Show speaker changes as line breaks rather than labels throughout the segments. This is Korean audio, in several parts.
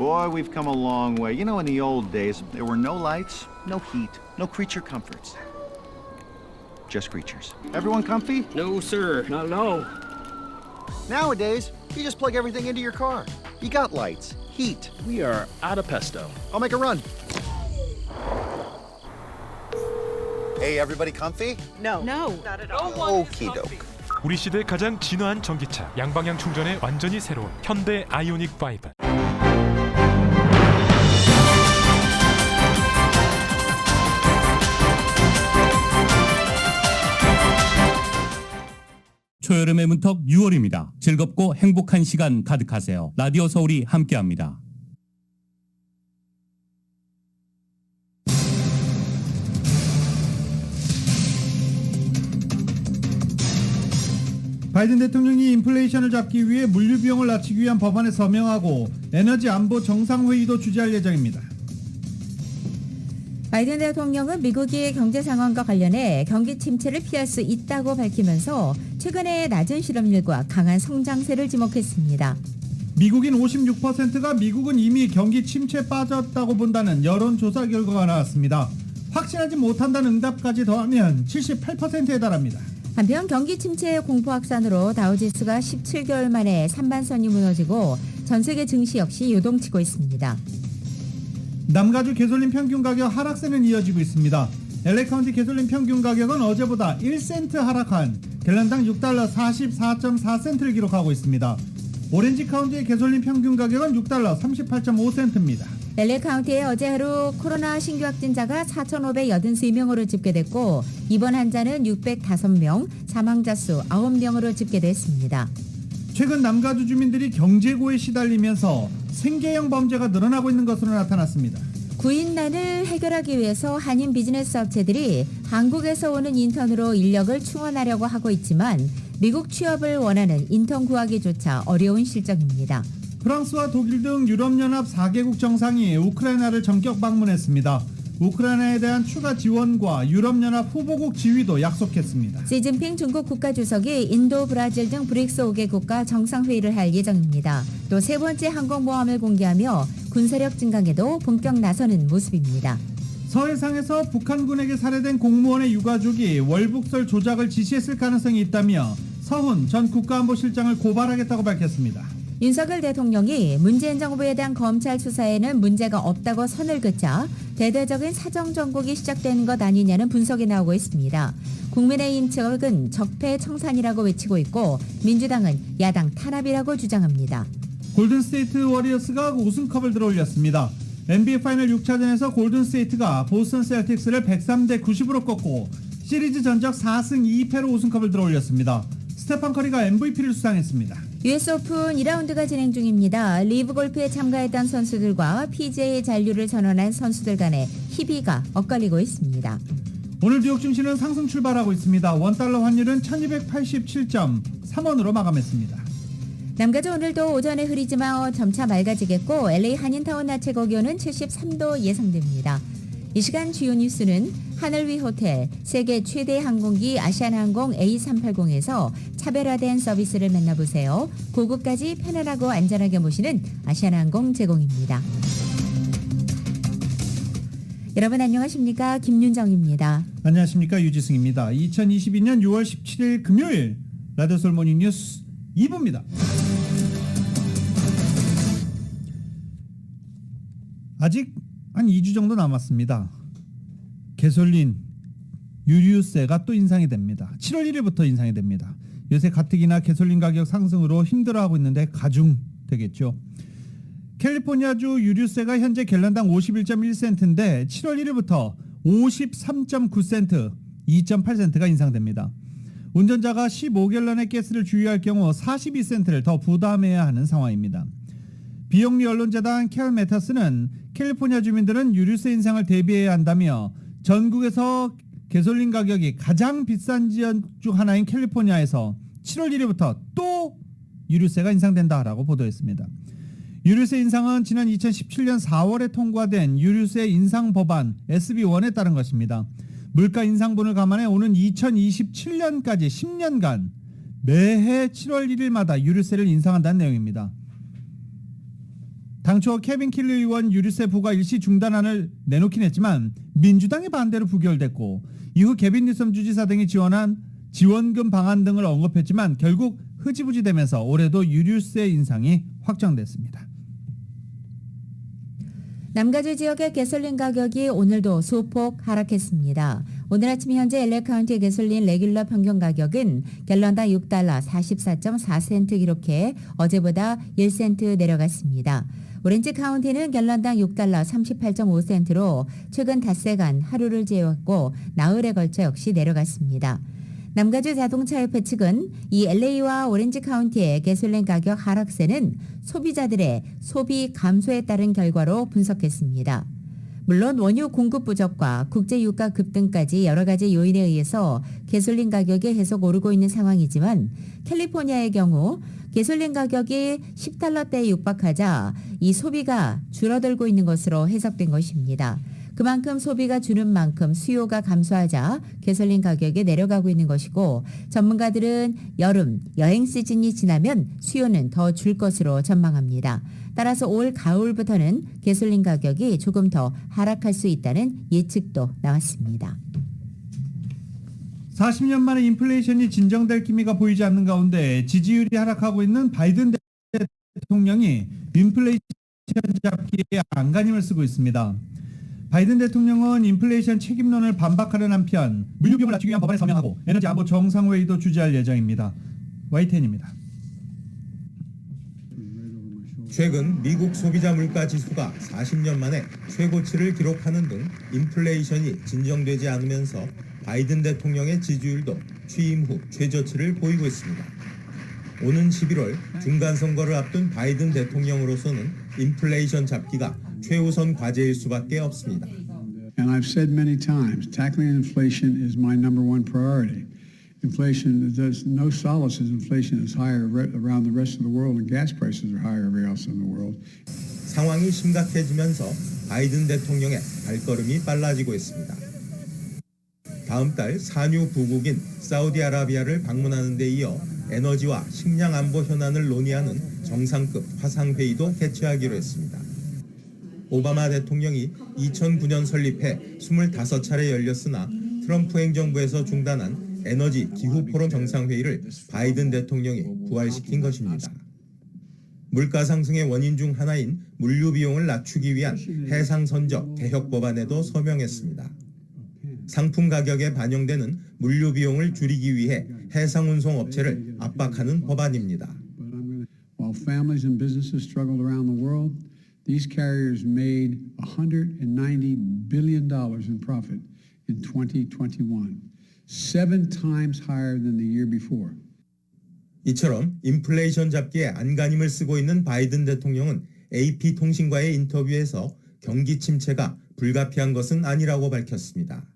Boy, we've come a long way. You know, in the old days, there were no lights, no heat, no creature comforts. Just creatures. Everyone comfy?
No, sir. Not at all.
Nowadays, you just plug everything into your car. You got lights, heat.
We are out of pesto.
I'll make a run. Hey, everybody comfy?
No.
Not at all.
Okie doke.
우리 시대 가장 진화한 전기차, 양방향 충전에 완전히 새로운 현대 아이오닉 5.
초여름의 문턱 6월입니다. 즐겁고 행복한 시간 가득하세요. 라디오 서울이 함께합니다.
바이든 대통령이 인플레이션을 잡기 위해 물류 비용을 낮추기 위한 법안에 서명하고 에너지 안보 정상회의도 주재할 예정입니다.
바이든 대통령은 미국의 경제 상황과 관련해 경기 침체를 피할 수 있다고 밝히면서 최근의 낮은 실업률과 강한 성장세를 지목했습니다.
미국인 56%가 미국은 이미 경기 침체에 빠졌다고 본다는 여론조사 결과가 나왔습니다. 확신하지 못한다는 응답까지 더하면 78%에 달합니다.
한편 경기 침체의 공포 확산으로 다우지수가 17개월 만에 3만선이 무너지고 전 세계 증시 역시 요동치고 있습니다.
남가주 가솔린 평균 가격 하락세는 이어지고 있습니다. LA 카운티 가솔린 평균 가격은 어제보다 1센트 하락한 갤런당 6달러 44.4센트를 기록하고 있습니다. 오렌지 카운티의 가솔린 평균 가격은 6달러 38.5센트입니다.
LA 카운티에 어제 하루 코로나 신규 확진자가 4,583명으로 집계됐고 입원 환자는 605명, 사망자 수 9명으로 집계됐습니다.
최근 남가주 주민들이 경제고에 시달리면서 생계형 범죄가 늘어나고 있는 것으로 나타났습니다.
구인난을 해결하기 위해서 한인 비즈니스 업체들이 한국에서 오는 인턴으로 인력을 충원하려고 하고 있지만 미국 취업을 원하는 인턴 구하기조차 어려운 실정입니다.
프랑스와 독일 등 유럽연합 4개국 정상이 우크라이나를 전격 방문했습니다. 우크라이나에 대한 추가 지원과 유럽연합 후보국 지위도 약속했습니다.
시진핑 중국 국가주석이 인도, 브라질 등 브릭스 5개국과 정상회의를 할 예정입니다. 또 세 번째 항공모함을 공개하며 군사력 증강에도 본격 나서는 모습입니다.
서해상에서 북한군에게 살해된 공무원의 유가족이 월북설 조작을 지시했을 가능성이 있다며 서훈 전 국가안보실장을 고발하겠다고 밝혔습니다.
윤석열 대통령이 문재인 정부에 대한 검찰 수사에는 문제가 없다고 선을 긋자 대대적인 사정 정국이 시작되는 것 아니냐는 분석이 나오고 있습니다. 국민의힘 측은 적폐 청산이라고 외치고 있고 민주당은 야당 탄압이라고 주장합니다.
골든스테이트 워리어스가 우승컵을 들어올렸습니다. NBA 파이널 6차전에서 골든스테이트가 보스턴 셀틱스를 103대 90으로 꺾고 시리즈 전적 4승 2패로 우승컵을 들어올렸습니다. 스테판 커리가 MVP를 수상했습니다.
US 오픈 2라운드가 진행 중입니다. 리브 골프에 참가했던 선수들과 PGA 잔류를 선언한 선수들 간의 희비가 엇갈리고 있습니다.
오늘 뉴욕 증시는 상승 출발하고 있습니다. 원달러 환율은 1287.3원으로 마감했습니다.
남가주 오늘도 오전에 흐리지만 점차 맑아지겠고 LA 한인타운 낮 최고 기온은 73도 예상됩니다. 이 시간 주요 뉴스는 하늘 위 호텔, 세계 최대 항공기 아시아나항공 A380에서 차별화된 서비스를 만나보세요. 고국까지 편안하고 안전하게 모시는 아시아나항공 제공입니다. 여러분 안녕하십니까? 김윤정입니다.
안녕하십니까? 유지승입니다. 2022년 6월 17일 금요일 라디오 서울 모닝 뉴스 2부입니다. 아직 한 2주 정도 남았습니다. 가솔린, 유류세가 또 인상이 됩니다. 7월 1일부터 인상이 됩니다. 요새 가뜩이나 가솔린 가격 상승으로 힘들어하고 있는데 가중되겠죠. 캘리포니아주 유류세가 현재 갤런당 51.1센트인데 7월 1일부터 53.9센트, 2.8센트가 인상됩니다. 운전자가 15갤런의 가스를 주유할 경우 42센트를 더 부담해야 하는 상황입니다. 비영리 언론재단 캐럴 매터스는 캘리포니아 주민들은 유류세 인상을 대비해야 한다며 전국에서 가솔린 가격이 가장 비싼 지역 중 하나인 캘리포니아에서 7월 1일부터 또 유류세가 인상된다라고 보도했습니다. 유류세 인상은 지난 2017년 4월에 통과된 유류세 인상 법안 SB1에 따른 것입니다. 물가 인상분을 감안해 오는 2027년까지 10년간 매해 7월 1일마다 유류세를 인상한다는 내용입니다. 당초 케빈 킬리 의원 유류세 부과 일시 중단안을 내놓긴 했지만 민주당의 반대로 부결됐고 이후 개빈 뉴섬 주지사 등이 지원한 지원금 방안 등을 언급했지만 결국 흐지부지되면서 올해도 유류세 인상이 확정됐습니다.
남가주 지역의 가솔린 가격이 오늘도 소폭 하락했습니다. 오늘 아침 현재 LA 카운티 가솔린 레귤러 평균 가격은 갤런당 $6 44.4센트 기록해 어제보다 1센트 내려갔습니다. 오렌지 카운티는 갤런당 $6 38.5센트로 최근 닷새간 하루를 지어왔고 나흘에 걸쳐 역시 내려갔습니다. 남가주 자동차협회 측은 이 LA와 오렌지 카운티의 가솔린 가격 하락세는 소비자들의 소비 감소에 따른 결과로 분석했습니다. 물론 원유 공급 부족과 국제 유가 급등까지 여러 가지 요인에 의해서 가솔린 가격이 계속 오르고 있는 상황이지만 캘리포니아의 경우 가솔린 가격이 $10대에 육박하자 이 소비가 줄어들고 있는 것으로 해석된 것입니다. 그만큼 소비가 주는 만큼 수요가 감소하자 가솔린 가격이 내려가고 있는 것이고 전문가들은 여름, 여행 시즌이 지나면 수요는 더 줄 것으로 전망합니다. 따라서 올 가을부터는 가솔린 가격이 조금 더 하락할 수 있다는 예측도 나왔습니다.
40년 만에 인플레이션이 진정될 기미가 보이지 않는 가운데 지지율이 하락하고 있는 바이든 대통령이 인플레이션 잡기에 안간힘을 쓰고 있습니다. 바이든 대통령은 인플레이션 책임론을 반박하는 한편 물류비용을 낮추기 위한 법안에 서명하고 에너지 안보 정상회의도 주재할 예정입니다. YTN입니다.
최근 미국 소비자 물가 지수가 40년 만에 최고치를 기록하는 등 인플레이션이 진정되지 않으면서 바이든 대통령의 지지율도 취임 후 최저치를 보이고 있습니다. 오는 11월 중간선거를 앞둔 바이든 대통령으로서는 인플레이션 잡기가 최우선 과제일 수밖에 없습니다.
And I've said many times, tackling inflation is my number one priority. Inflation, there's no solace as inflation is higher around the rest of the world and gas prices are higher everywhere else in the world.
상황이 심각해지면서 바이든 대통령의 발걸음이 빨라지고 있습니다. 다음 달 산유 부국인 사우디아라비아를 방문하는 데 이어 에너지와 식량 안보 현안을 논의하는 정상급 화상회의도 개최하기로 했습니다. 오바마 대통령이 2009년 설립해 25차례 열렸으나 트럼프 행정부에서 중단한 에너지 기후 포럼 정상회의를 바이든 대통령이 부활시킨 것입니다. 물가 상승의 원인 중 하나인 물류 비용을 낮추기 위한 해상 선적 개혁 법안에도 서명했습니다. 상품 가격에 반영되는 물류 비용을 줄이기 위해 해상 운송 업체를 압박하는 법안입니다.
While families and businesses struggled around the world, these carriers made $190 billion in profit in 2021, 7 times higher than the year before.
이처럼 인플레이션 잡기에 안간힘을 쓰고 있는 바이든 대통령은 AP통신과의 인터뷰에서 경기 침체가 불가피한 것은 아니라고 밝혔습니다.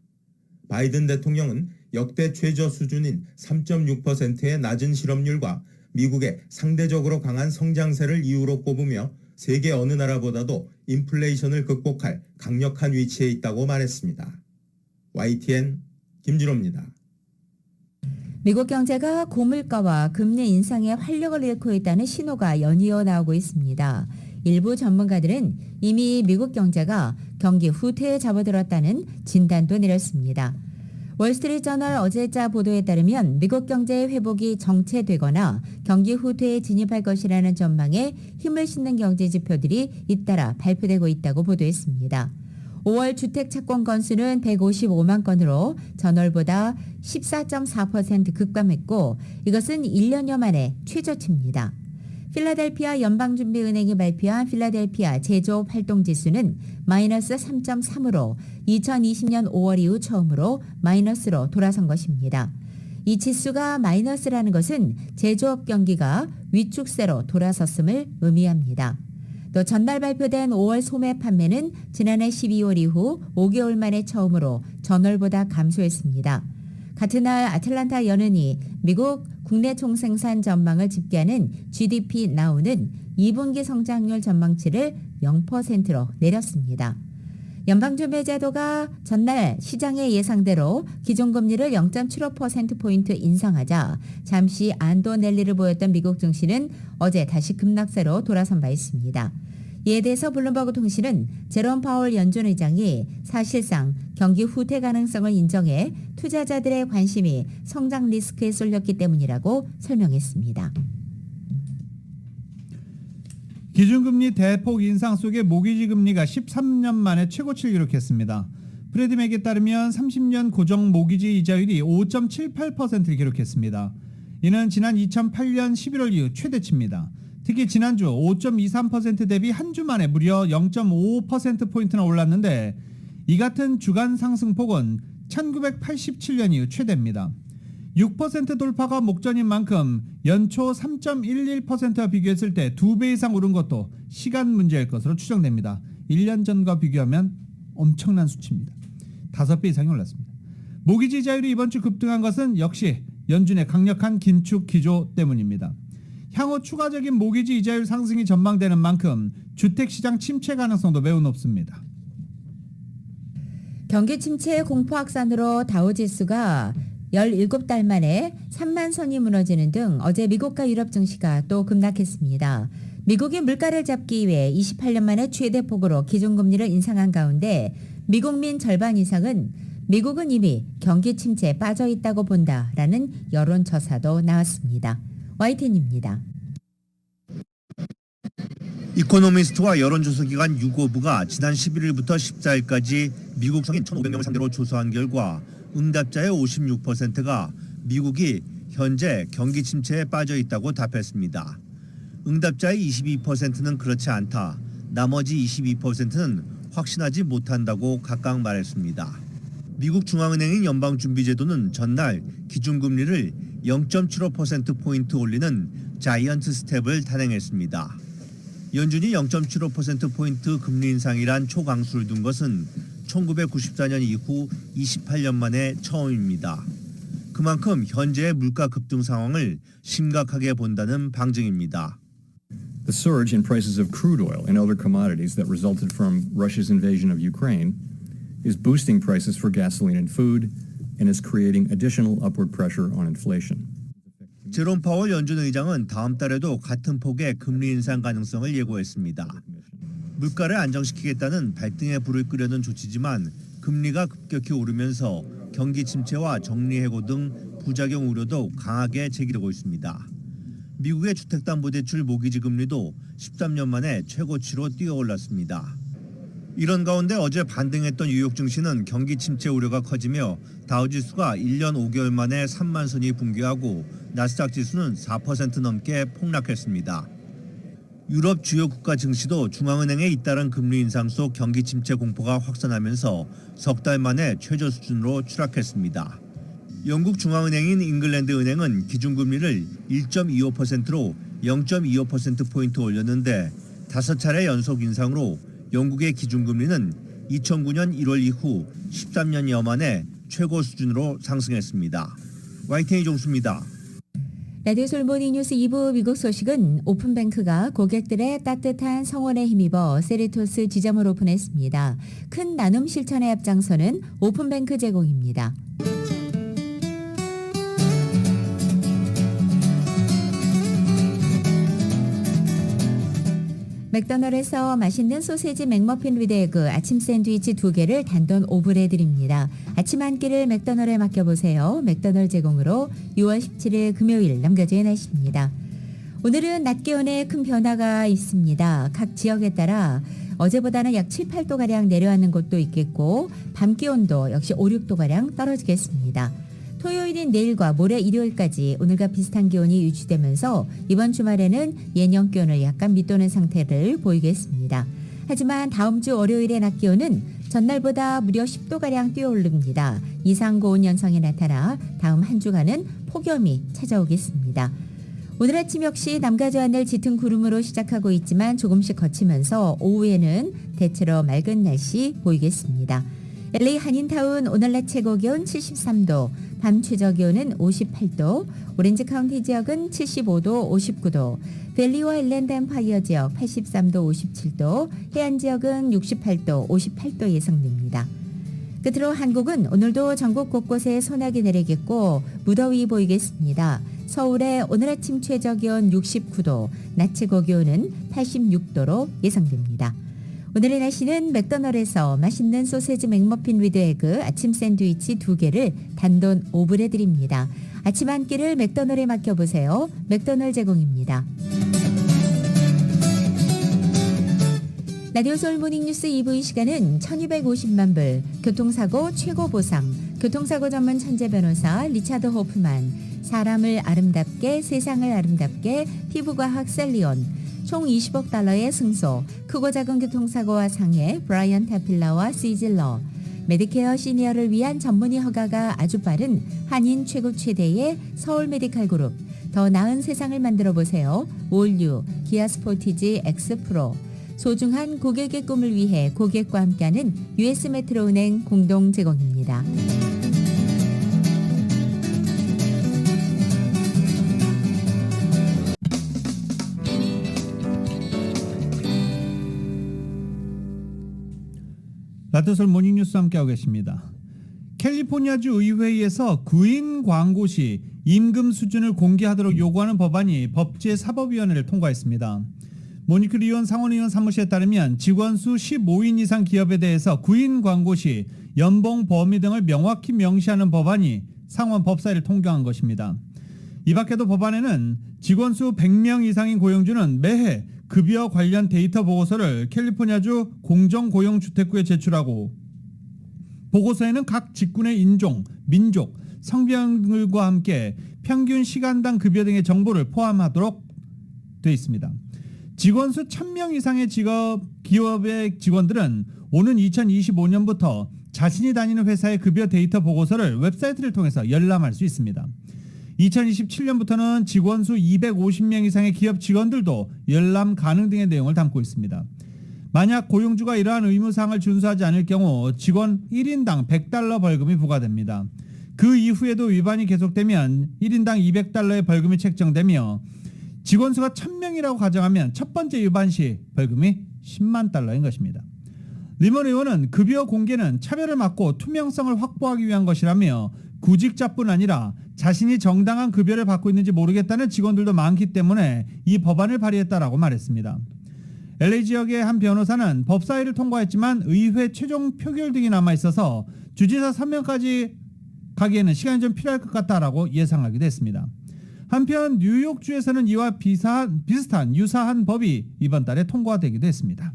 바이든 대통령은 역대 최저 수준인 3.6%의 낮은 실업률과 미국의 상대적으로 강한 성장세를 이유로 꼽으며 세계 어느 나라보다도 인플레이션을 극복할 강력한 위치에 있다고 말했습니다. YTN 김진호입니다.
미국 경제가 고물가와 금리 인상에 활력을 잃고 있다는 신호가 연이어 나오고 있습니다. 일부 전문가들은 이미 미국 경제가 경기 후퇴에 접어들었다는 진단도 내렸습니다. 월스트리트저널 어제자 보도에 따르면 미국 경제의 회복이 정체되거나 경기 후퇴에 진입할 것이라는 전망에 힘을 싣는 경제 지표들이 잇따라 발표되고 있다고 보도했습니다. 5월 주택 착공 건수는 155만 건으로 전월보다 14.4% 급감했고 이것은 1년여 만에 최저치입니다. 필라델피아 연방준비은행이 발표한 필라델피아 제조업 활동지수는 마이너스 3.3으로 2020년 5월 이후 처음으로 마이너스로 돌아선 것입니다. 이 지수가 마이너스라는 것은 제조업 경기가 위축세로 돌아섰음을 의미합니다. 또 전날 발표된 5월 소매 판매는 지난해 12월 이후 5개월 만에 처음으로 전월보다 감소했습니다. 같은 날 아틀란타 연은이 미국 국내 총생산 전망을 집계하는 GDP Now는 2분기 성장률 전망치를 0%로 내렸습니다. 연방준비제도가 전날 시장의 예상대로 기존금리를 0.75%포인트 인상하자 잠시 안도 랠리를 보였던 미국 증시는 어제 다시 급락세로 돌아선 바 있습니다. 이에 대해서 블룸버그 통신은 제롬 파월 연준 의장이 사실상 경기 후퇴 가능성을 인정해 투자자들의 관심이 성장 리스크에 쏠렸기 때문이라고 설명했습니다.
기준금리 대폭 인상 속에 모기지 금리가 13년 만에 최고치를 기록했습니다. 프레드맥에 따르면 30년 고정 모기지 이자율이 5.78%를 기록했습니다. 이는 지난 2008년 11월 이후 최대치입니다. 특히 지난주 5.23% 대비 한 주 만에 무려 0.55%포인트나 올랐는데 이 같은 주간 상승폭은 1987년 이후 최대입니다. 6% 돌파가 목전인 만큼 연초 3.11%와 비교했을 때 2배 이상 오른 것도 시간 문제일 것으로 추정됩니다. 1년 전과 비교하면 엄청난 수치입니다. 5배 이상이 올랐습니다. 모기지 이자율이 이번 주 급등한 것은 역시 연준의 강력한 긴축 기조 때문입니다. 향후 추가적인 모기지 이자율 상승이 전망되는 만큼 주택시장 침체 가능성도 매우 높습니다.
경기 침체 공포 확산으로 다우지수가 17달 만에 3만 선이 무너지는 등 어제 미국과 유럽 증시가 또 급락했습니다. 미국이 물가를 잡기 위해 28년 만에 최대폭으로 기준금리를 인상한 가운데 미국민 절반 이상은 미국은 이미 경기 침체에 빠져 있다고 본다라는 여론조사도 나왔습니다. YTN입니다.
이코노미스트와 여론조사기관 유고부가 지난 11일부터 14일까지 미국 성인 1,500명을 상대로 조사한 결과 응답자의 56%가 미국이 현재 경기 침체에 빠져 있다고 답했습니다. 응답자의 22%는 그렇지 않다, 나머지 22%는 확신하지 못한다고 각각 말했습니다. 미국 중앙은행인 연방준비제도는 전날 기준금리를 0.75%포인트 올리는 자이언트 스텝을 단행했습니다. 연준이 0.75%포인트 금리 인상이란 초강수를 둔 것은 1994년 이후 28년 만에 처음입니다. 그만큼 현재의 물가 급등 상황을 심각하게 본다는 방증입니다.
The surge in prices of crude oil and other commodities that resulted from Russia's invasion of Ukraine is boosting prices for gasoline and food and is creating additional upward pressure on inflation.
제롬 파월 연준 의장은 다음 달에도 같은 폭의 금리 인상 가능성을 예고했습니다. 물가를 안정시키겠다는 발등에 불을 끄려는 조치지만 금리가 급격히 오르면서 경기 침체와 정리 해고 등 부작용 우려도 강하게 제기되고 있습니다. 미국의 주택담보대출 모기지 금리도 13년 만에 최고치로 뛰어올랐습니다. 이런 가운데 어제 반등했던 뉴욕 증시는 경기 침체 우려가 커지며 다우지수가 1년 5개월 만에 3만 선이 붕괴하고 나스닥 지수는 4% 넘게 폭락했습니다. 유럽 주요 국가 증시도 중앙은행의 잇따른 금리 인상 속 경기 침체 공포가 확산하면서 석 달 만에 최저 수준으로 추락했습니다. 영국 중앙은행인 잉글랜드 은행은 기준금리를 1.25%로 0.25%포인트 올렸는데 5차례 연속 인상으로 영국의 기준금리는 2009년 1월 이후 13년여 만에 최고 수준으로 상승했습니다. YTN 이종수입니다.
라디오 솔모닝 뉴스 2부 미국 소식은 오픈뱅크가 고객들의 따뜻한 성원에 힘입어 세리토스 지점을 오픈했습니다. 큰 나눔 실천에 앞장서는 오픈뱅크 제공입니다. 맥도널드에서 맛있는 소세지 맥머핀 위드 에그 아침 샌드위치 2개를 단돈 5불에 드립니다. 아침 한 끼를 맥도널드에 맡겨보세요. 맥도널드 제공으로 6월 17일 금요일 남겨진 날씨입니다. 오늘은 낮 기온에 큰 변화가 있습니다. 각 지역에 따라 어제보다는 약 7, 8도가량 내려앉는 곳도 있겠고 밤 기온도 역시 5, 6도가량 떨어지겠습니다. 토요일인 내일과 모레 일요일까지 오늘과 비슷한 기온이 유지되면서 이번 주말에는 예년 기온을 약간 밑도는 상태를 보이겠습니다. 하지만 다음 주 월요일의 낮 기온은 전날보다 무려 10도가량 뛰어오릅니다. 이상 고온 현상이 나타나 다음 한 주간은 폭염이 찾아오겠습니다. 오늘 아침 역시 남가주 하늘 짙은 구름으로 시작하고 있지만 조금씩 거치면서 오후에는 대체로 맑은 날씨 보이겠습니다. LA 한인타운 오늘 낮 최고 기온 73도, 밤 최저 기온은 58도, 오렌지 카운티 지역은 75도, 59도, 밸리와 일랜드 엠파이어 지역 83도, 57도, 해안 지역은 68도, 58도 예상됩니다. 끝으로 한국은 오늘도 전국 곳곳에 소나기 내리겠고 무더위 보이겠습니다. 서울의 오늘 아침 최저기온 69도, 낮 최고기온은 86도로 예상됩니다. 오늘의 날씨는 맥도날드에서 맛있는 소세지 맥머핀 위드 에그 아침 샌드위치 2개를 단돈 5불에 드립니다. 아침 한 끼를 맥도날드에 맡겨보세요. 맥도날드 제공입니다. 라디오 서울 모닝뉴스 2부 이 시간은 1250만 불, 교통사고 최고 보상, 교통사고 전문 천재 변호사 리차드 호프만, 사람을 아름답게 세상을 아름답게 피부과학 셀리온, 총 20억 달러의 승소, 크고 작은 교통사고와 상해 브라이언 타필라와 시질러, 메디케어 시니어를 위한 전문의 허가가 아주 빠른 한인 최고 최대의 서울 메디칼 그룹, 더 나은 세상을 만들어 보세요. 올유, 기아 스포티지 X 프로, 소중한 고객의 꿈을 위해 고객과 함께하는 US 메트로은행 공동 제공입니다.
라디오솔 모닝뉴스 함께하고 계십니다. 캘리포니아주 의회에서 구인 광고 시 임금 수준을 공개하도록 요구하는 법안이 법제사법위원회를 통과했습니다. 모니크 리온 상원의원 사무실에 따르면 직원 수 15인 이상 기업에 대해서 구인 광고 시 연봉 범위 등을 명확히 명시하는 법안이 상원 법사위를 통과한 것입니다. 이 밖에도 법안에는 직원 수 100명 이상인 고용주는 매해 급여 관련 데이터 보고서를 캘리포니아주 공정고용주택부에 제출하고, 보고서에는 각 직군의 인종, 민족, 성별과 함께 평균 시간당 급여 등의 정보를 포함하도록 되어 있습니다. 직원 수 1000명 이상의 기업의 직원들은 오는 2025년부터 자신이 다니는 회사의 급여 데이터 보고서를 웹사이트를 통해서 열람할 수 있습니다. 2027년부터는 직원 수 250명 이상의 기업 직원들도 열람 가능 등의 내용을 담고 있습니다. 만약 고용주가 이러한 의무사항을 준수하지 않을 경우 직원 1인당 $100 벌금이 부과됩니다. 그 이후에도 위반이 계속되면 1인당 $200의 벌금이 책정되며, 직원 수가 1000명이라고 가정하면 첫 번째 위반 시 벌금이 $10만 인 것입니다. 리먼 의원은 급여 공개는 차별을 막고 투명성을 확보하기 위한 것이라며, 구직자뿐 아니라 자신이 정당한 급여를 받고 있는지 모르겠다는 직원들도 많기 때문에 이 법안을 발의했다라고 말했습니다. LA 지역의 한 변호사는 법사위를 통과했지만 의회 최종 표결 등이 남아있어서 주지사 3명까지 가기에는 시간이 좀 필요할 것 같다라고 예상하기도 했습니다. 한편 뉴욕주에서는 이와 유사한 법이 이번 달에 통과되기도 했습니다.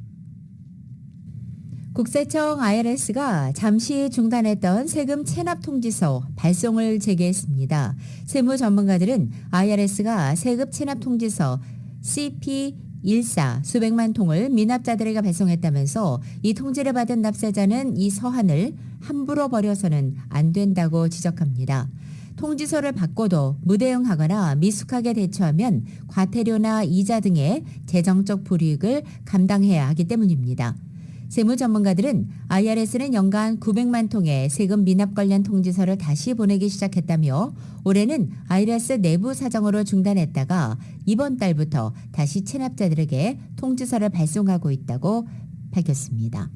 국세청 IRS가 잠시 중단했던 세금 체납 통지서 발송을 재개했습니다. 세무 전문가들은 IRS가 세금 체납 통지서 CP14 수백만 통을 미납자들에게 발송했다면서 이 통지를 받은 납세자는 이 서한을 함부로 버려서는 안 된다고 지적합니다. 통지서를 받고도 무대응하거나 미숙하게 대처하면 과태료나 이자 등의 재정적 불이익을 감당해야 하기 때문입니다. 세무 전문가들은 IRS는 연간 900만 통의 세금 미납 관련 통지서를 다시 보내기 시작했다며, 올해는 IRS 내부 사정으로 중단했다가 이번 달부터 다시 체납자들에게 통지서를 발송하고 있다고 밝혔습니다.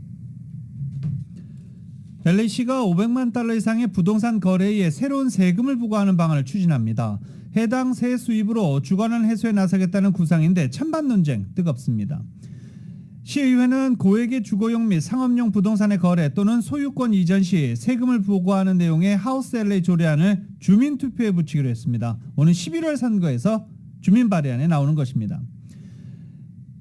LA시가 $500만 이상의 부동산 거래에 새로운 세금을 부과하는 방안을 추진합니다. 해당 세 수입으로 주거난 해소에 나서겠다는 구상인데 찬반 논쟁 뜨겁습니다. 시의회는 고액의 주거용 및 상업용 부동산의 거래 또는 소유권 이전 시 세금을 부과하는 내용의 하우스 LA 조례안을 주민투표에 붙이기로 했습니다. 오는 11월 선거에서 주민 발의안에 나오는 것입니다.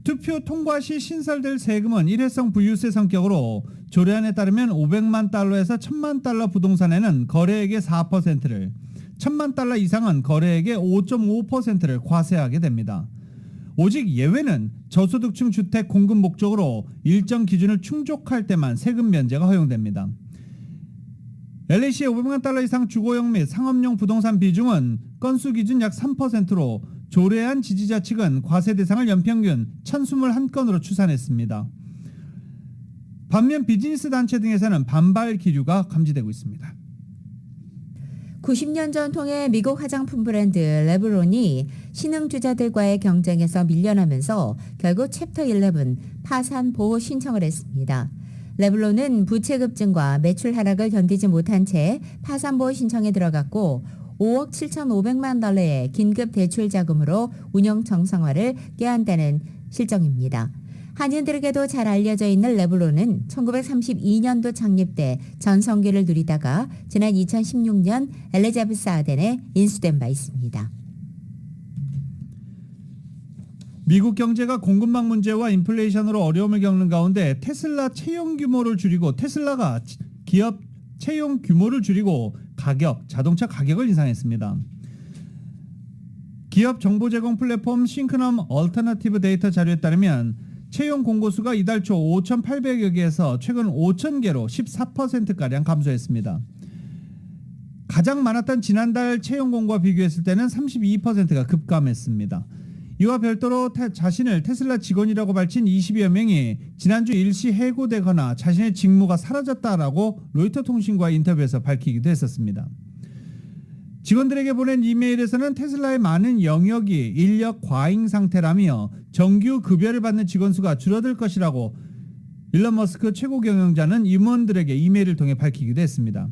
투표 통과 시 신설될 세금은 일회성 부유세 성격으로 조례안에 따르면 $500만 에서 $1000만 부동산에는 거래액의 4%를, $1000만 이상은 거래액의 5.5%를 과세하게 됩니다. 오직 예외는 저소득층 주택 공급 목적으로 일정 기준을 충족할 때만 세금 면제가 허용됩니다. LA시의 $500만 이상 주거용 및 상업용 부동산 비중은 건수 기준 약 3%로 조례안 지지자 측은 과세 대상을 연평균 1021건으로 추산했습니다. 반면 비즈니스 단체 등에서는 반발 기류가 감지되고 있습니다.
90년 전통의 미국 화장품 브랜드 레브론이 신흥주자들과의 경쟁에서 밀려나면서 결국 챕터 11 파산 보호 신청을 했습니다. 레브론은 부채 급증과 매출 하락을 견디지 못한 채 파산 보호 신청에 들어갔고, 5억 7,500만 달러의 긴급 대출 자금으로 운영 정상화를 꾀한다는 실정입니다. 한인들에게도 잘 알려져 있는 레블론은 1932년도 창립돼 전성기를 누리다가 지난 2016년 엘리자베스 아덴에 인수된 바 있습니다.
미국 경제가 공급망 문제와 인플레이션으로 어려움을 겪는 가운데 테슬라가 기업 채용 규모를 줄이고 자동차 가격을 인상했습니다. 기업 정보 제공 플랫폼 싱크넘 얼터너티브 데이터 자료에 따르면 채용 공고수가 이달 초 5,800여 개에서 최근 5,000개로 14%가량 감소했습니다. 가장 많았던 지난달 채용 공고와 비교했을 때는 32%가 급감했습니다. 이와 별도로 자신을 테슬라 직원이라고 밝힌 20여 명이 지난주 일시 해고되거나 자신의 직무가 사라졌다라고 로이터 통신과 인터뷰에서 밝히기도 했었습니다. 직원들에게 보낸 이메일에서는 테슬라의 많은 영역이 인력 과잉 상태라며 정규 급여를 받는 직원 수가 줄어들 것이라고 일론 머스크 최고 경영자는 임원들에게 이메일을 통해 밝히기도 했습니다.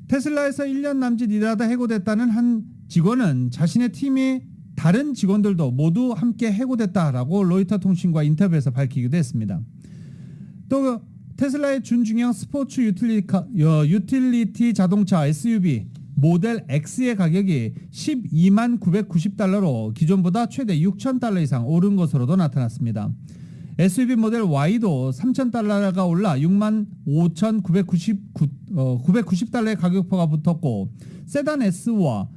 테슬라에서 1년 남짓 일하다 해고됐다는 한 직원은 자신의 팀이 다른 직원들도 모두 함께 해고됐다라고 로이터 통신과 인터뷰에서 밝히기도 했습니다. 또 테슬라의 준중형 스포츠 유틸리티 자동차 SUV 모델 X의 가격이 12만 990달러로 기존보다 최대 6,000달러 이상 오른 것으로도 나타났습니다. SUV 모델 Y도 3,000달러가 올라 6만 5,990달러의 가격표가 붙었고 세단 S와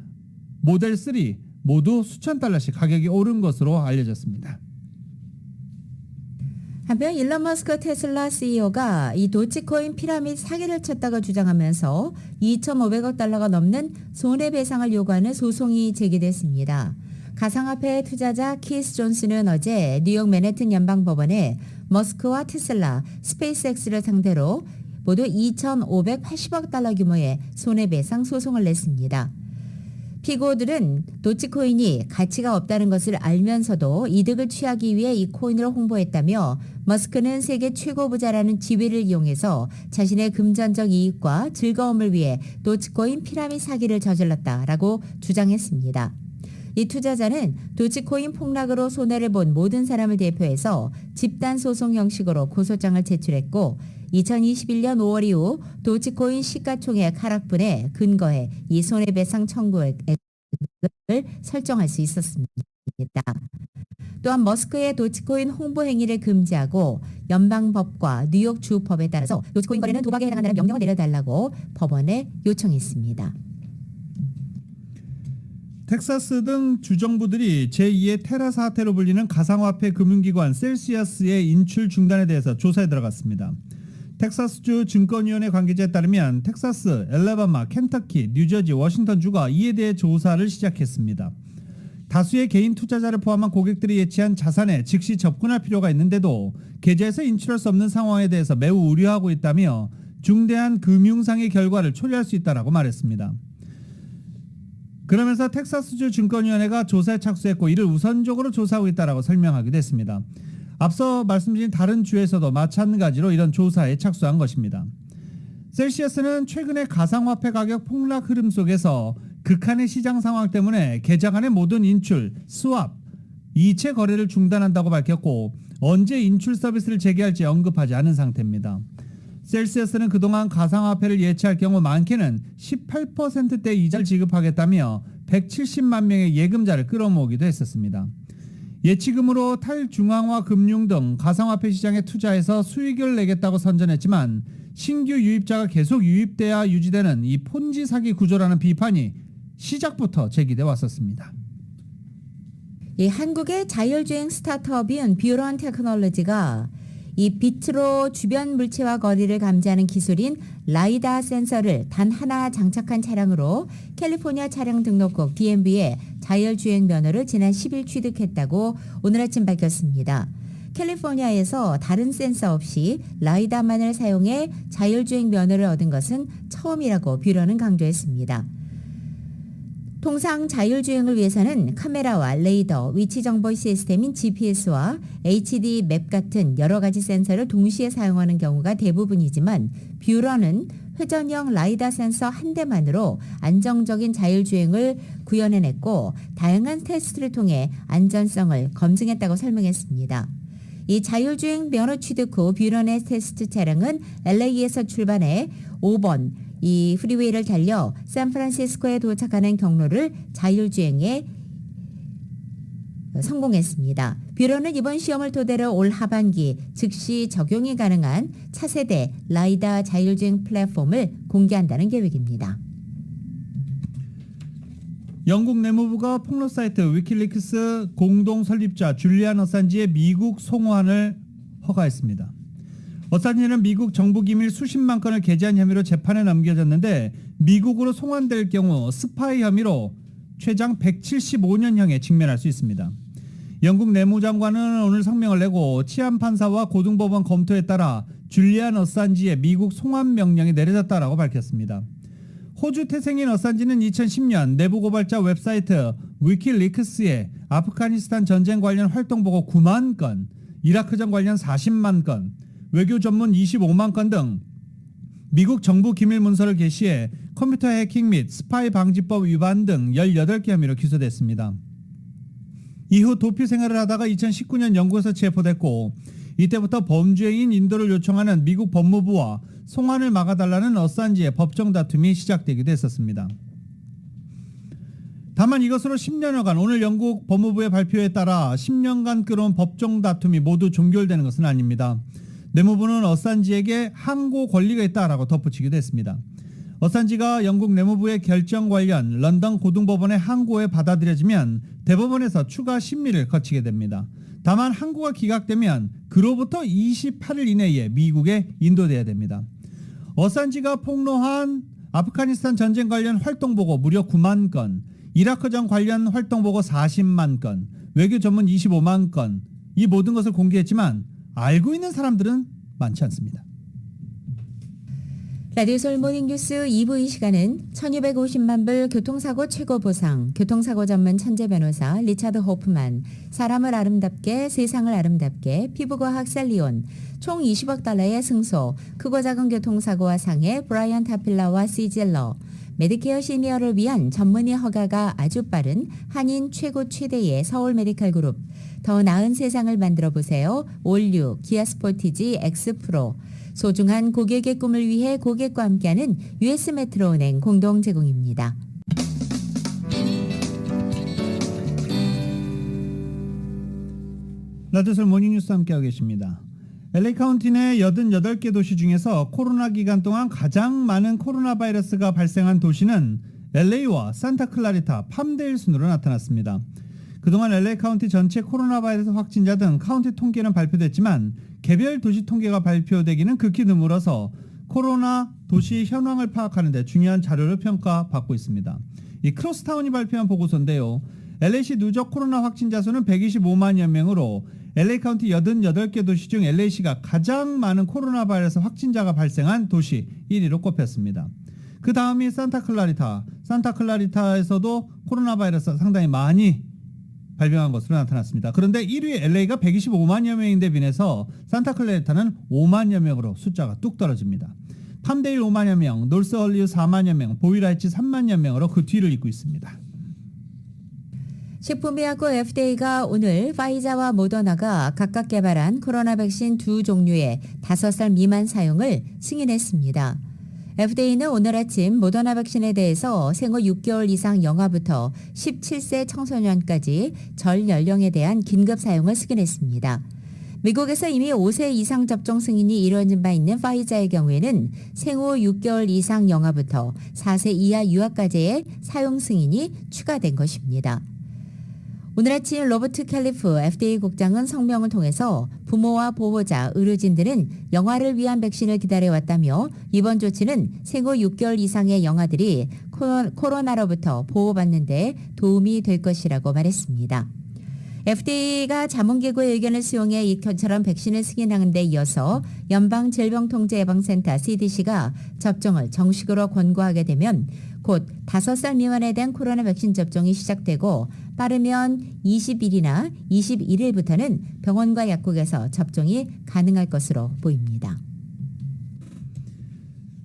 모델 3 모두 수천 달러씩 가격이 오른 것으로 알려졌습니다.
한편 일론 머스크 테슬라 CEO가 이 도치코인 피라미드 사기를 쳤다고 주장하면서 2,500억 달러가 넘는 손해배상을 요구하는 소송이 제기됐습니다. 가상화폐 투자자 키스 존스는 어제 뉴욕 맨해튼 연방법원에 머스크와 테슬라, 스페이스X를 상대로 모두 2,580억 달러 규모의 손해배상 소송을 냈습니다. 피고들은 도치코인이 가치가 없다는 것을 알면서도 이득을 취하기 위해 이 코인을 홍보했다며 머스크는 세계 최고 부자라는 지위를 이용해서 자신의 금전적 이익과 즐거움을 위해 도치코인 피라미드 사기를 저질렀다라고 주장했습니다. 이 투자자는 도치코인 폭락으로 손해를 본 모든 사람을 대표해서 집단 소송 형식으로 고소장을 제출했고 2021년 5월 이후 도치코인 시가총액 하락분에 근거해 이 손해배상 청구액을 설정할 수 있었습니다. 또한 머스크의 도치코인 홍보 행위를 금지하고 연방법과 뉴욕 주법에 따라서 도치코인 거래는 도박에 해당한다는 명령을 내려달라고 법원에 요청했습니다.
텍사스 등 주정부들이 제2의 테라 사태로 불리는 가상화폐 금융기관 셀시어스의 인출 중단에 대해서 조사에 들어갔습니다. 텍사스주 증권위원회 관계자에 따르면 텍사스, 엘레바마, 켄터키, 뉴저지, 워싱턴주가 이에 대해 조사를 시작했습니다. 다수의 개인 투자자를 포함한 고객들이 예치한 자산에 즉시 접근할 필요가 있는데도 계좌에서 인출할 수 없는 상황에 대해서 매우 우려하고 있다며 중대한 금융상의 결과를 초래할 수 있다라고 말했습니다. 그러면서 텍사스주 증권위원회가 조사에 착수했고 이를 우선적으로 조사하고 있다라고 설명하기도 했습니다. 앞서 말씀드린 다른 주에서도 마찬가지로 이런 조사에 착수한 것입니다. 셀시어스는 최근의 가상화폐 가격 폭락 흐름 속에서 극한의 시장 상황 때문에 계좌 간의 모든 인출, 스왑, 이체 거래를 중단한다고 밝혔고 언제 인출 서비스를 재개할지 언급하지 않은 상태입니다. 셀시어스는 그동안 가상화폐를 예치할 경우 많게는 18%대 이자를 지급하겠다며 170만 명의 예금자를 끌어모으기도 했었습니다. 예치금으로 탈중앙화 금융 등 가상화폐 시장에 투자해서 수익을 내겠다고 선전했지만 신규 유입자가 계속 유입돼야 유지되는 이 폰지 사기 구조라는 비판이 시작부터 제기돼 왔었습니다.
한국의 자율주행 스타트업인 뷰런 테크놀로지가 이 빛으로 주변 물체와 거리를 감지하는 기술인 라이다 센서를 단 하나 장착한 차량으로 캘리포니아 차량 등록국 DMV에 자율주행 면허를 지난 10일 취득했다고 오늘 아침 밝혔습니다. 캘리포니아에서 다른 센서 없이 라이다만을 사용해 자율주행 면허를 얻은 것은 처음이라고 뷰런은 강조했습니다. 통상 자율주행을 위해서는 카메라와 레이더, 위치정보 시스템인 GPS와 HD 맵 같은 여러 가지 센서를 동시에 사용하는 경우가 대부분이지만 뷰런은 회전형 라이다 센서 한 대만으로 안정적인 자율주행을 구현해냈고 다양한 테스트를 통해 안전성을 검증했다고 설명했습니다. 이 자율주행 면허 취득 후 뷰런의 테스트 차량은 LA에서 출발해 5번 이 프리웨이를 달려 샌프란시스코에 도착하는 경로를 자율주행에 성공했습니다. 뷰런은 이번 시험을 토대로 올 하반기 즉시 적용이 가능한 차세대 라이다 자율주행 플랫폼을 공개한다는 계획입니다.
영국 내무부가 폭로 사이트 위키리크스 공동 설립자 줄리안 어산지의 미국 송환을 허가했습니다. 어산지는 미국 정부 기밀 수십만 건을 게재한 혐의로 재판에 넘겨졌는데 미국으로 송환될 경우 스파이 혐의로 최장 175년형에 직면할 수 있습니다. 영국 내무장관은 오늘 성명을 내고 치안판사와 고등법원 검토에 따라 줄리안 어산지의 미국 송환 명령이 내려졌다라고 밝혔습니다. 호주 태생인 어산지는 2010년 내부 고발자 웹사이트 위키리크스에 아프가니스탄 전쟁 관련 활동 보고 9만 건, 이라크전 관련 40만 건, 외교 전문 25만 건 등 미국 정부 기밀 문서를 게시해 컴퓨터 해킹 및 스파이 방지법 위반 등 18개 혐의로 기소됐습니다. 이후 도피 생활을 하다가 2019년 영국에서 체포됐고 이때부터 범죄인 인도를 요청하는 미국 법무부와 송환을 막아달라는 어산지의 법정 다툼이 시작되기도 했었습니다. 다만 이것으로 10년여간 오늘 영국 법무부의 발표에 따라 10년간 끌어온 법정 다툼이 모두 종결되는 것은 아닙니다. 내무부는 어산지에게 항고 권리가 있다라고 덧붙이기도 했습니다. 어산지가 영국 내무부의 결정 관련 런던 고등법원의 항고에 받아들여지면 대법원에서 추가 심리를 거치게 됩니다. 다만 항고가 기각되면 그로부터 28일 이내에 미국에 인도돼야 됩니다. 어산지가 폭로한 아프가니스탄 전쟁 관련 활동보고 무려 9만 건, 이라크전 관련 활동보고 40만 건, 외교 전문 25만 건, 이 모든 것을 공개했지만 알고 있는 사람들은 많지 않습니다.
라디오 서울 모닝뉴스 2부 이 시간은 1250만 불 교통사고 최고 보상, 교통사고 전문 천재 변호사 리차드 호프만, 사람을 아름답게 세상을 아름답게 피부과학 셀리온, 총 20억 달러의 승소, 크고 작은 교통사고와 상해 브라이언 타필라와 시젤러, 메디케어 시니어를 위한 전문의 허가가 아주 빠른 한인 최고 최대의 서울 메디칼 그룹, 더 나은 세상을 만들어 보세요. 올류, 기아 스포티지 X 프로, 소중한 고객의 꿈을 위해 고객과 함께하는 US 메트로은행 공동 제공입니다.
라디오 서울 모닝뉴스 함께하고 계십니다. LA 카운티 내 88개 도시 중에서 코로나 기간 동안 가장 많은 코로나 바이러스가 발생한 도시는 LA와 산타클라리타, 팜데일 순으로 나타났습니다. 그동안 LA 카운티 전체 코로나 바이러스 확진자 등 카운티 통계는 발표됐지만 개별 도시 통계가 발표되기는 극히 드물어서 코로나 도시 현황을 파악하는 데 중요한 자료를 평가받고 있습니다. 이 크로스타운이 발표한 보고서인데요. LA시 누적 코로나 확진자 수는 125만여 명으로 LA 카운티 88개 도시 중 LA시가 가장 많은 코로나 바이러스 확진자가 발생한 도시 1위로 꼽혔습니다. 그 다음이 산타클라리타. 산타클라리타에서도 코로나 바이러스 상당히 많이 발병한 것으로 나타났습니다. 그런데 1위 LA가 125만여 명인데 비해서 산타클라리타는 5만여 명으로 숫자가 뚝 떨어집니다. 팜데일 5만여 명, 노스홀리우 4만여 명, 보이라이츠 3만여 명으로 그 뒤를 잇고 있습니다.
식품의약국 FDA가 오늘 파이자와 모더나가 각각 개발한 코로나 백신 두 종류의 5살 미만 사용을 승인했습니다. FDA는 오늘 아침 모더나 백신에 대해서 생후 6개월 이상 영아부터 17세 청소년까지 전 연령에 대한 긴급 사용을 승인했습니다. 미국에서 이미 5세 이상 접종 승인이 이루어진 바 있는 파이자의 경우에는 생후 6개월 이상 영아부터 4세 이하 유아까지의 사용 승인이 추가된 것입니다. 오늘 아침 로버트 캘리프 FDA 국장은 성명을 통해서 부모와 보호자, 의료진들은 영아를 위한 백신을 기다려왔다며 이번 조치는 생후 6개월 이상의 영아들이 코로나로부터 보호받는 데 도움이 될 것이라고 말했습니다. FDA가 자문기구의 의견을 수용해 이처럼 백신을 승인하는 데 이어서 연방질병통제예방센터 CDC가 접종을 정식으로 권고하게 되면 곧 5살 미만에 대한 코로나 백신 접종이 시작되고 빠르면 20일이나 21일부터는 병원과 약국에서 접종이 가능할 것으로 보입니다.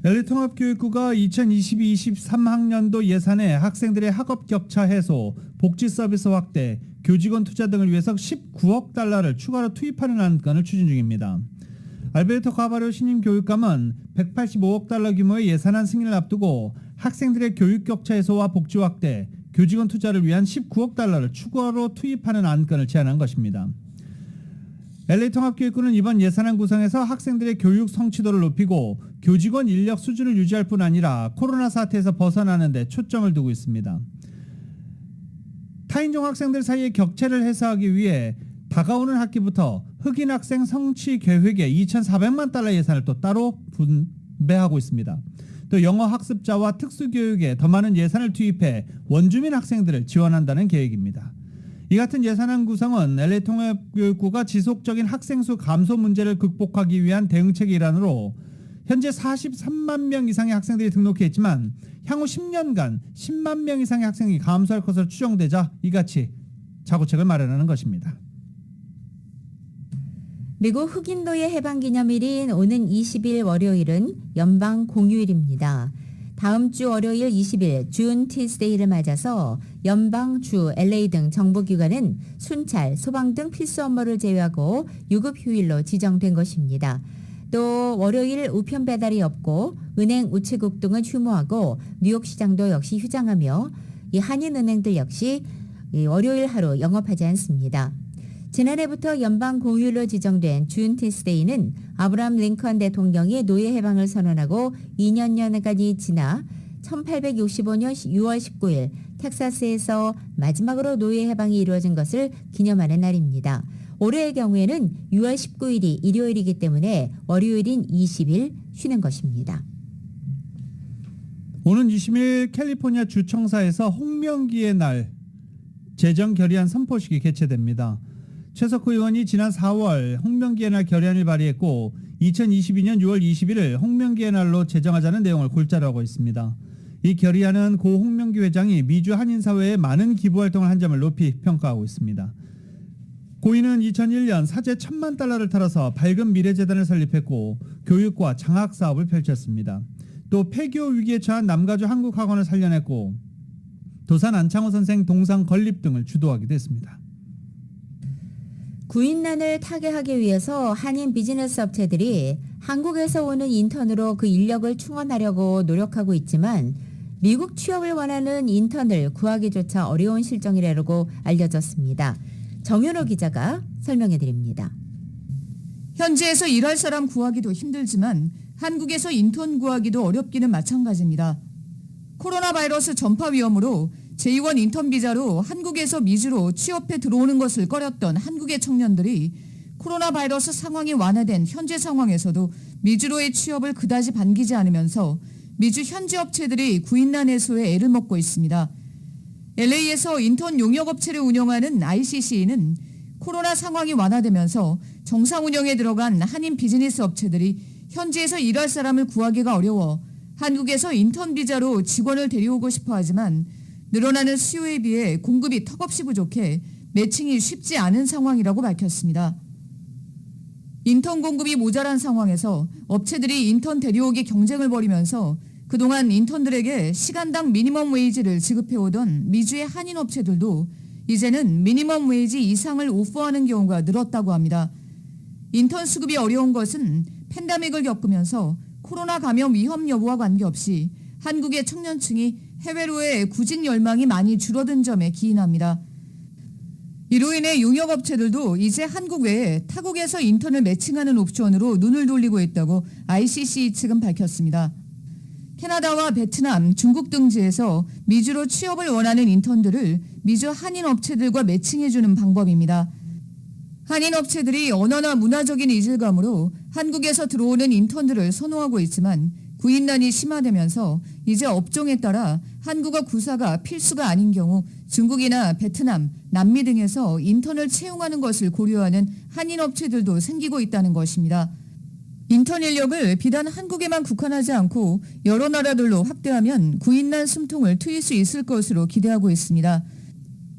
LA통합교육부가 2022-23학년도 예산에 학생들의 학업 격차 해소, 복지 서비스 확대, 교직원 투자 등을 위해서 19억 달러를 추가로 투입하는 안건을 추진 중입니다. 알베르토 카바료 신임 교육감은 185억 달러 규모의 예산안 승인을 앞두고 학생들의 교육 격차 해소와 복지 확대, 교직원 투자를 위한 19억 달러를 추가로 투입하는 안건을 제안한 것입니다. LA통합교육부는 이번 예산안 구성에서 학생들의 교육 성취도를 높이고 교직원 인력 수준을 유지할 뿐 아니라 코로나 사태에서 벗어나는 데 초점을 두고 있습니다. 타인종 학생들 사이의 격차를 해소하기 위해 다가오는 학기부터 흑인 학생 성취 계획에 2,400만 달러 예산을 또 따로 분배하고 있습니다. 또 영어 학습자와 특수교육에 더 많은 예산을 투입해 원주민 학생들을 지원한다는 계획입니다. 이 같은 예산안 구성은 LA통합교육부가 지속적인 학생 수 감소 문제를 극복하기 위한 대응책의 일환으로 현재 43만 명 이상의 학생들이 등록해 있지만 향후 10년간 10만 명 이상의 학생이 감소할 것으로 추정되자 이같이 자구책을 마련하는 것입니다.
미국 흑인노예 해방기념일인 오는 20일 월요일은 연방 공휴일입니다. 다음 주 월요일 20일 준 티스데이를 맞아서 연방, 주, LA 등 정부기관은 순찰, 소방 등 필수 업무를 제외하고 유급 휴일로 지정된 것입니다. 또 월요일 우편 배달이 없고 은행, 우체국 등은 휴무하고 뉴욕시장도 역시 휴장하며 이 한인은행들 역시 월요일 하루 영업하지 않습니다. 지난해부터 연방 공휴일로 지정된 준 티스데이는 아브라함 링컨 대통령이 노예 해방을 선언하고 2년여간이 지나 1865년 6월 19일 텍사스에서 마지막으로 노예 해방이 이루어진 것을 기념하는 날입니다. 올해의 경우에는 6월 19일이 일요일이기 때문에 월요일인 20일 쉬는 것입니다.
오는 20일 캘리포니아 주청사에서 홍명기의 날 재정 결의안 선포식이 개최됩니다. 최석호 의원이 지난 4월 홍명기의 날 결의안을 발의했고 2022년 6월 21일 홍명기의 날로 제정하자는 내용을 골자로 하고 있습니다. 이 결의안은 고 홍명기 회장이 미주 한인사회에 많은 기부활동을 한 점을 높이 평가하고 있습니다. 고인은 2001년 사제 1,000만 달러를 털어서 밝은 미래재단을 설립했고 교육과 장학사업을 펼쳤습니다. 또 폐교 위기에 처한 남가주 한국학원을 살려냈고 도산 안창호 선생 동상 건립 등을 주도하기도 했습니다.
구인난을 타개하기 위해서 한인 비즈니스 업체들이 한국에서 오는 인턴으로 그 인력을 충원하려고 노력하고 있지만 미국 취업을 원하는 인턴을 구하기조차 어려운 실정이라고 알려졌습니다. 정윤호 기자가 설명해 드립니다.
현지에서 일할 사람 구하기도 힘들지만 한국에서 인턴 구하기도 어렵기는 마찬가지입니다. 코로나 바이러스 전파 위험으로 제2원 인턴 비자로 한국에서 미주로 취업해 들어오는 것을 꺼렸던 한국의 청년들이 코로나 바이러스 상황이 완화된 현재 상황에서도 미주로의 취업을 그다지 반기지 않으면서 미주 현지 업체들이 구인난 해소에 애를 먹고 있습니다. LA에서 인턴 용역업체를 운영하는 ICC는 코로나 상황이 완화되면서 정상 운영에 들어간 한인 비즈니스 업체들이 현지에서 일할 사람을 구하기가 어려워 한국에서 인턴 비자로 직원을 데려오고 싶어 하지만 늘어나는 수요에 비해 공급이 턱없이 부족해 매칭이 쉽지 않은 상황이라고 밝혔습니다. 인턴 공급이 모자란 상황에서 업체들이 인턴 데려오기 경쟁을 벌이면서 그동안 인턴들에게 시간당 미니멈 웨이지를 지급해오던 미주의 한인 업체들도 이제는 미니멈 웨이지 이상을 오퍼하는 경우가 늘었다고 합니다. 인턴 수급이 어려운 것은 팬데믹을 겪으면서 코로나 감염 위험 여부와 관계없이 한국의 청년층이 해외로의 구직 열망이 많이 줄어든 점에 기인합니다. 이로 인해 용역업체들도 이제 한국 외에 타국에서 인턴을 매칭하는 옵션으로 눈을 돌리고 있다고 ICC 측은 밝혔습니다. 캐나다와 베트남, 중국 등지에서 미주로 취업을 원하는 인턴들을 미주 한인 업체들과 매칭해주는 방법입니다. 한인 업체들이 언어나 문화적인 이질감으로 한국에서 들어오는 인턴들을 선호하고 있지만 구인난이 심화되면서 이제 업종에 따라 한국어 구사가 필수가 아닌 경우 중국이나 베트남, 남미 등에서 인턴을 채용하는 것을 고려하는 한인 업체들도 생기고 있다는 것입니다. 인턴 인력을 비단 한국에만 국한하지 않고 여러 나라들로 확대하면 구인난 숨통을 트일 수 있을 것으로 기대하고 있습니다.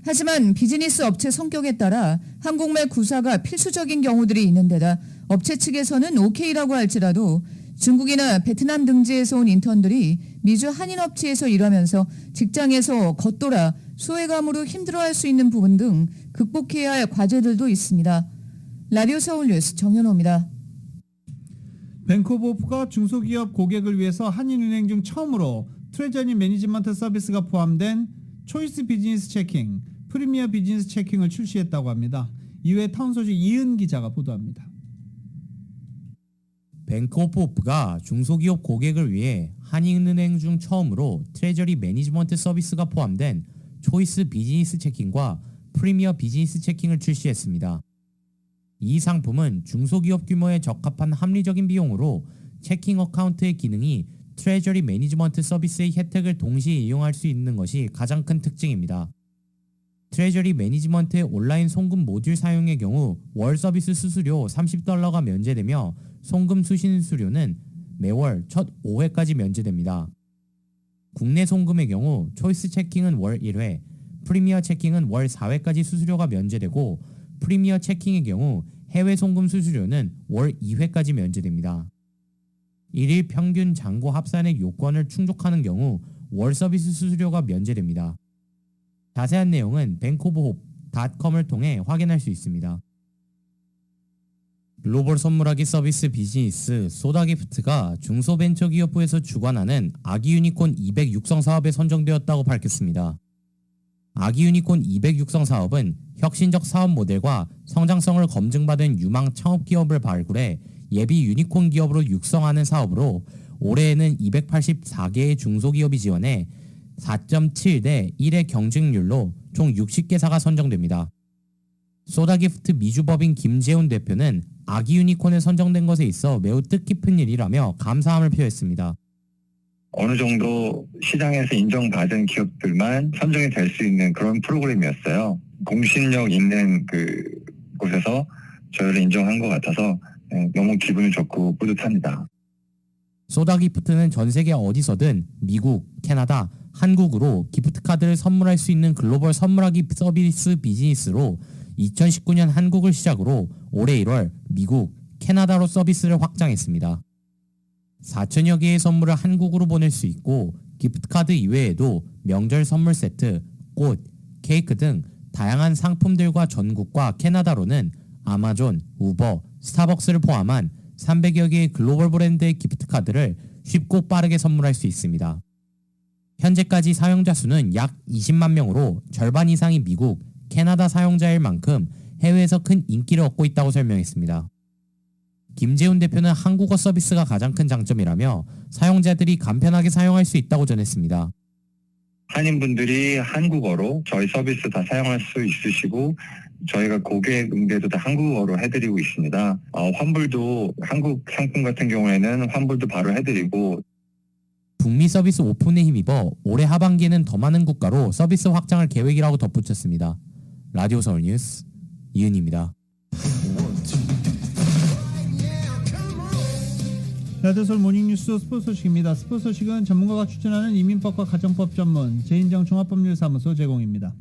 하지만 비즈니스 업체 성격에 따라 한국말 구사가 필수적인 경우들이 있는 데다 업체 측에서는 오케이라고 할지라도 중국이나 베트남 등지에서 온 인턴들이 미주 한인업체에서 일하면서 직장에서 겉돌아 소외감으로 힘들어할 수 있는 부분 등 극복해야 할 과제들도 있습니다. 라디오 서울 뉴스 정현호입니다.
뱅크 오브 호프가 중소기업 고객을 위해서 한인은행 중 처음으로 트레저리 매니지먼트 서비스가 포함된 초이스 비즈니스 체킹, 프리미어 비즈니스 체킹을 출시했다고 합니다. 이후에 타운소식 이은 기자가 보도합니다.
뱅크 오브 호프가 중소기업 고객을 위해 한인은행 중 처음으로 트레저리 매니지먼트 서비스가 포함된 초이스 비즈니스 체킹과 프리미어 비즈니스 체킹을 출시했습니다. 이 상품은 중소기업 규모에 적합한 합리적인 비용으로 체킹 어카운트의 기능이 트레저리 매니지먼트 서비스의 혜택을 동시에 이용할 수 있는 것이 가장 큰 특징입니다. 트레저리 매니지먼트의 온라인 송금 모듈 사용의 경우 월 서비스 수수료 $30가 면제되며 송금 수신 수수료는 매월 첫 5회까지 면제됩니다. 국내 송금의 경우 초이스 체킹은 월 1회, 프리미어 체킹은 월 4회까지 수수료가 면제되고 프리미어 체킹의 경우 해외 송금 수수료는 월 2회까지 면제됩니다. 1일 평균 잔고 합산액 요건을 충족하는 경우 월 서비스 수수료가 면제됩니다. 자세한 내용은 bankofohope.com을 통해 확인할 수 있습니다. 글로벌 선물하기 서비스 비즈니스 소다기프트가 중소벤처기업부에서 주관하는 아기 유니콘 200 육성 사업에 선정되었다고 밝혔습니다. 아기 유니콘 200 육성 사업은 혁신적 사업 모델과 성장성을 검증받은 유망 창업기업을 발굴해 예비 유니콘 기업으로 육성하는 사업으로 올해에는 284개의 중소기업이 지원해 4.7대 1의 경쟁률로 총 60개사가 선정됩니다. 소다기프트 미주법인 김재훈 대표는 아기 유니콘에 선정된 것에 있어 매우 뜻깊은 일이라며 감사함을 표했습니다.
어느 정도 시장에서 인정받은 기업들만 선정이 될 수 있는 그런 프로그램이었어요. 공신력 있는 곳에서 저희를 인정한 것 같아서 너무 기분이 좋고 뿌듯합니다.
소다기프트는 전 세계 어디서든 미국, 캐나다, 한국으로 기프트카드를 선물할 수 있는 글로벌 선물하기 서비스 비즈니스로 2019년 한국을 시작으로 올해 1월 미국, 캐나다로 서비스를 확장했습니다. 4천여 개의 선물을 한국으로 보낼 수 있고 기프트카드 이외에도 명절 선물 세트, 꽃, 케이크 등 다양한 상품들과 전국과 캐나다로는 아마존, 우버, 스타벅스를 포함한 300여 개의 글로벌 브랜드의 기프트카드를 쉽고 빠르게 선물할 수 있습니다. 현재까지 사용자 수는 약 20만 명으로 절반 이상이 미국, 캐나다 사용자일 만큼 해외에서 큰 인기를 얻고 있다고 설명했습니다. 김재훈 대표는 한국어 서비스가 가장 큰 장점이라며 사용자들이 간편하게 사용할 수 있다고 전했습니다.
한인분들이 한국어로 저희 서비스 다 사용할 수 있으시고 저희가 고객 응대도 다 한국어로 해드리고 있습니다. 환불도 한국 상품 같은 경우에는 환불도 바로 해드리고
북미 서비스 오픈에 힘입어 올해 하반기에는 더 많은 국가로 서비스 확장할 계획이라고 덧붙였습니다. 라디오 서울 뉴스 이은입니다.
라디오 서울 모닝뉴스 스포츠 소식입니다. 스포츠 소식은 전문가가 추천하는 이민법과 가정법 전문 제인정 종합법률사무소 제공입니다.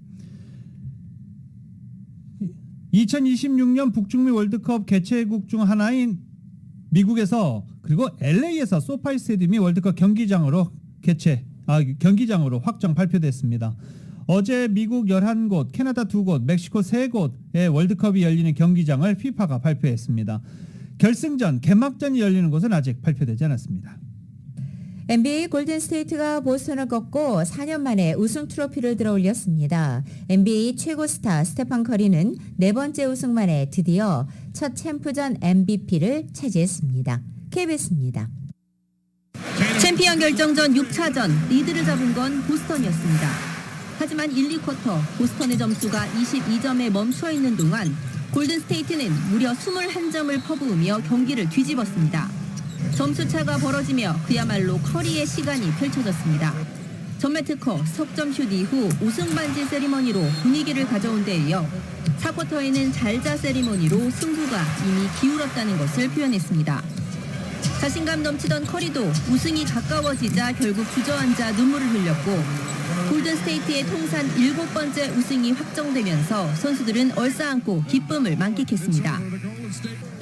2026년 북중미 월드컵 개최국 중 하나인 미국에서 그리고 LA에서 소파이 스테디움이 월드컵 경기장으로 확정 발표됐습니다. 어제 미국 11곳, 캐나다 2곳, 멕시코 3곳의 월드컵이 열리는 경기장을 FIFA가 발표했습니다. 결승전, 개막전이 열리는 곳은 아직 발표되지 않았습니다.
NBA 골든스테이트가 보스턴을 꺾고 4년 만에 우승 트로피를 들어올렸습니다. NBA 최고 스타 스테판 커리는 4번째 우승 만에 드디어 첫 챔프전 MVP를 차지했습니다. KBS입니다.
챔피언 결정전 6차전 리드를 잡은 건 보스턴이었습니다. 하지만 1, 2쿼터 보스턴의 점수가 22점에 멈춰 있는 동안 골든스테이트는 무려 21점을 퍼부으며 경기를 뒤집었습니다. 점수차가 벌어지며 그야말로 커리의 시간이 펼쳐졌습니다. 전매 특허, 석점슛 이후 우승 반지 세리머니로 분위기를 가져온 데 이어 4쿼터에는 잘자 세리머니로 승부가 이미 기울었다는 것을 표현했습니다. 자신감 넘치던 커리도 우승이 가까워지자 결국 주저앉아 눈물을 흘렸고 골든스테이트의 통산 7번째 우승이 확정되면서 선수들은 얼싸안고 기쁨을 만끽했습니다.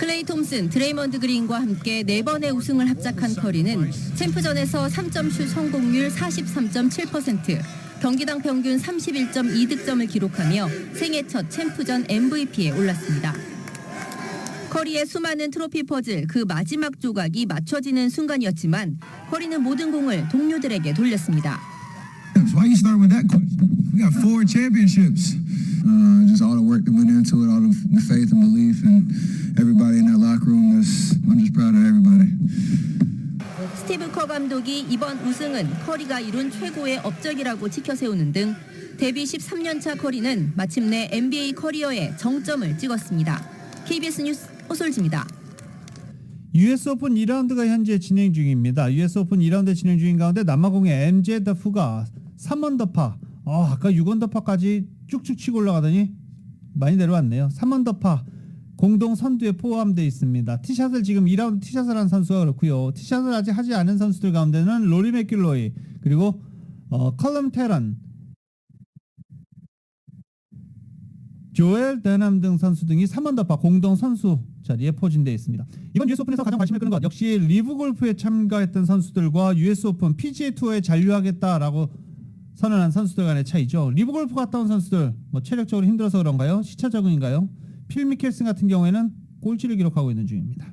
클레이 톰슨, 드레이먼드 그린과 함께 4번의 우승을 합작한 커리는 챔프전에서 3점슛 성공률 43.7%, 경기당 평균 31.2득점을 기록하며 생애 첫 챔프전 MVP에 올랐습니다. 커리의 수많은 트로피 퍼즐 그 마지막 조각이 맞춰지는 순간이었지만 커리는 모든 공을 동료들에게 돌렸습니다.
Why you start with that question? We got 4 championships. Just all the work that went into it, all the faith and belief, and everybody in that locker room. I'm just proud of everybody.
스티브 커 감독이 이번 우승은 커리가 이룬 최고의 업적이라고 지켜세우는 등 데뷔 13년차 커리는 마침내 NBA 커리어에 정점을 찍었습니다. KBS 뉴스 호솔지입니다.
US 오픈 2라운드가 현재 진행 중입니다. US 오픈 2라운드 진행 중인 가운데 남아공의 MJ 더프가 3언더파, 아까 6언더파까지 쭉쭉 치고 올라가더니 많이 내려왔네요. 3언더파 공동 선두에 포함되어 있습니다. 티샷을 지금 2라운드 티샷을 한 선수가 그렇고요. 티샷을 아직 하지 않은 선수들 가운데는 로리 맥길로이 그리고 컬럼 테런, 조엘 데남 등 선수 등이 3언더파 공동 선수 자리에 포진되어 있습니다. 이번 US 오픈에서 가장 관심을 끄는 것 역시 리브 골프에 참가했던 선수들과 US 오픈 PGA 투어에 잔류하겠다라고 선언한 선수들 간의 차이죠. 리브 골프 갔다 온 선수들 체력적으로 힘들어서 그런가요? 시차 적응인가요? 필 미켈슨 같은 경우에는 꼴찌를 기록하고 있는 중입니다.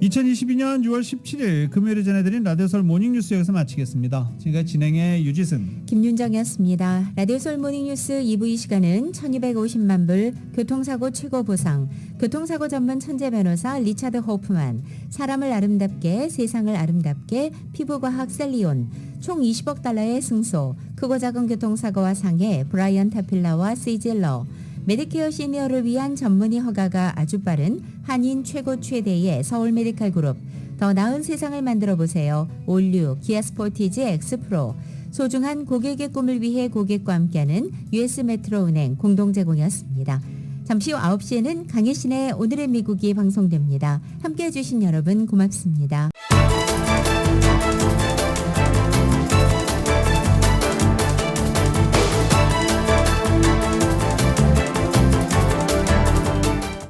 2022년 6월 17일 금요일에 전해드린 라디오솔 모닝뉴스 여기서 마치겠습니다. 지금까지 진행의 유지승,
김윤정이었습니다. 라디오솔 모닝뉴스 2부 이 시간은 1250만 불 교통사고 최고 보상, 교통사고 전문 천재 변호사 리차드 호프만, 사람을 아름답게 세상을 아름답게 피부과학 셀리온, 총 20억 달러의 승소, 크고 작은 교통사고와 상해 브라이언 타필라와 시질러, 메디케어 시니어를 위한 전문의 허가가 아주 빠른 한인 최고 최대의 서울 메디칼 그룹, 더 나은 세상을 만들어 보세요. 올류 기아 스포티지 엑스프로, 소중한 고객의 꿈을 위해 고객과 함께하는 US 메트로은행 공동 제공이었습니다. 잠시 후 9시에는 강혜신의 오늘의 미국이 방송됩니다. 함께해 주신 여러분 고맙습니다.